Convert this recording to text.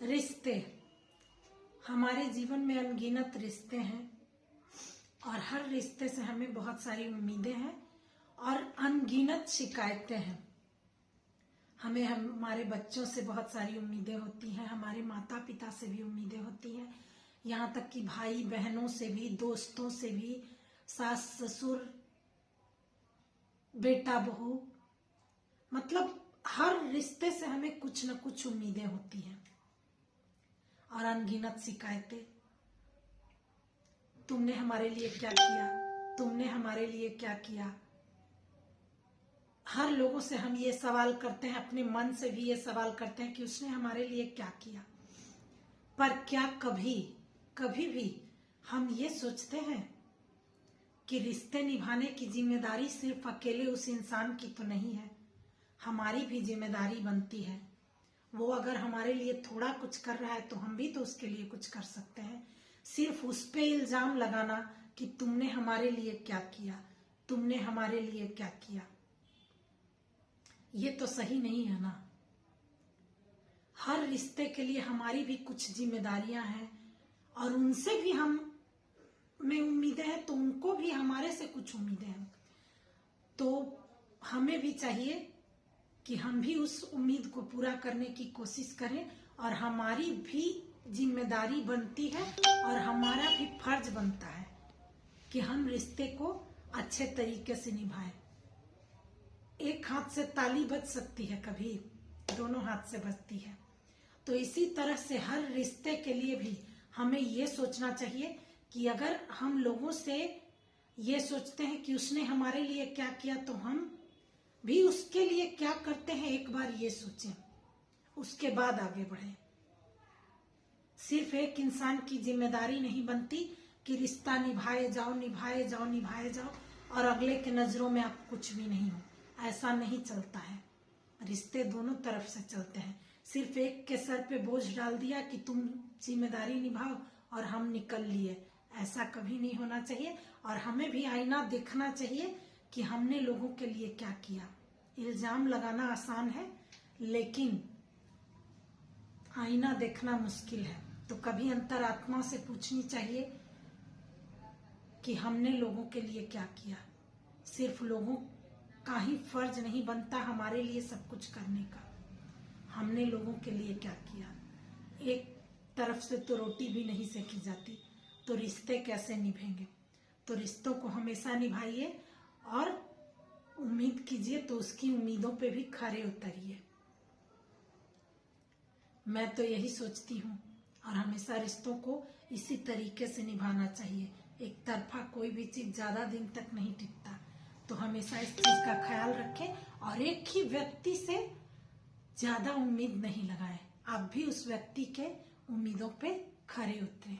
रिश्ते, हमारे जीवन में अनगिनत रिश्ते हैं और हर रिश्ते से हमें बहुत सारी उम्मीदें हैं और अनगिनत शिकायतें हैं। हमें हमारे बच्चों से बहुत सारी उम्मीदें होती हैं, हमारे माता पिता से भी उम्मीदें होती हैं, यहाँ तक कि भाई बहनों से भी, दोस्तों से भी, सास ससुर, बेटा बहू, मतलब हर रिश्ते से हमें कुछ न कुछ उम्मीदें होती हैं और अनगिनत शिकायतें। तुमने हमारे लिए क्या किया, तुमने हमारे लिए क्या किया। हर लोगों से हम ये सवाल करते हैं, अपने मन से भी ये सवाल करते हैं कि उसने हमारे लिए क्या किया। पर क्या कभी भी हम ये सोचते हैं कि रिश्ते निभाने की जिम्मेदारी सिर्फ अकेले उस इंसान की तो नहीं है, हमारी भी जिम्मेदारी बनती है। वो अगर हमारे लिए थोड़ा कुछ कर रहा है तो हम भी तो उसके लिए कुछ कर सकते हैं। सिर्फ उस पे इल्जाम लगाना कि तुमने हमारे लिए क्या किया, तुमने हमारे लिए क्या किया, ये तो सही नहीं है ना। हर रिश्ते के लिए हमारी भी कुछ जिम्मेदारियां हैं और उनसे भी हमें उम्मीदें हैं, तो उनको भी हमारे से कुछ उम्मीदें हैं। तो हमें भी चाहिए कि हम भी उस उम्मीद को पूरा करने की कोशिश करें और हमारी भी जिम्मेदारी बनती है और हमारा भी फर्ज बनता है कि हम रिश्ते को अच्छे तरीके से निभाएं। एक हाथ से ताली बज सकती है, कभी दोनों हाथ से बजती है। तो इसी तरह से हर रिश्ते के लिए भी हमें ये सोचना चाहिए कि अगर हम लोगों से ये सोचते हैं कि उसने हमारे लिए क्या किया, तो हम भी उसके लिए क्या करते हैं एक बार ये सोचें, उसके बाद आगे बढ़ें। सिर्फ एक इंसान की जिम्मेदारी नहीं बनती कि रिश्ता निभाए जाओ निभाए जाओ निभाए जाओ और अगले के नजरों में आप कुछ भी नहीं हो। ऐसा नहीं चलता है। रिश्ते दोनों तरफ से चलते हैं। सिर्फ एक के सर पे बोझ डाल दिया कि तुम जिम्मेदारी निभाओ और हम निकल लिए, ऐसा कभी नहीं होना चाहिए। और हमें भी आईना देखना चाहिए कि हमने लोगों के लिए क्या किया। इल्जाम लगाना आसान है, लेकिन आईना देखना मुश्किल है। तो कभी अंतरात्मा से पूछनी चाहिए कि हमने लोगों के लिए क्या किया। सिर्फ लोगों का ही फर्ज नहीं बनता हमारे लिए सब कुछ करने का, हमने लोगों के लिए क्या किया। एक तरफ से तो रोटी भी नहीं सेकी जाती, तो रिश्ते कैसे निभेंगे। तो रिश्तों को हमेशा निभाइए और उम्मीद कीजिए तो उसकी उम्मीदों पे भी खरे उतरिए। मैं तो यही सोचती हूँ और हमेशा रिश्तों को इसी तरीके से निभाना चाहिए। एक तरफा कोई भी चीज ज्यादा दिन तक नहीं टिकता, तो हमेशा इस चीज का ख्याल रखें और एक ही व्यक्ति से ज्यादा उम्मीद नहीं लगाएं। आप भी उस व्यक्ति के उम्मीदों पे खरे उतरें।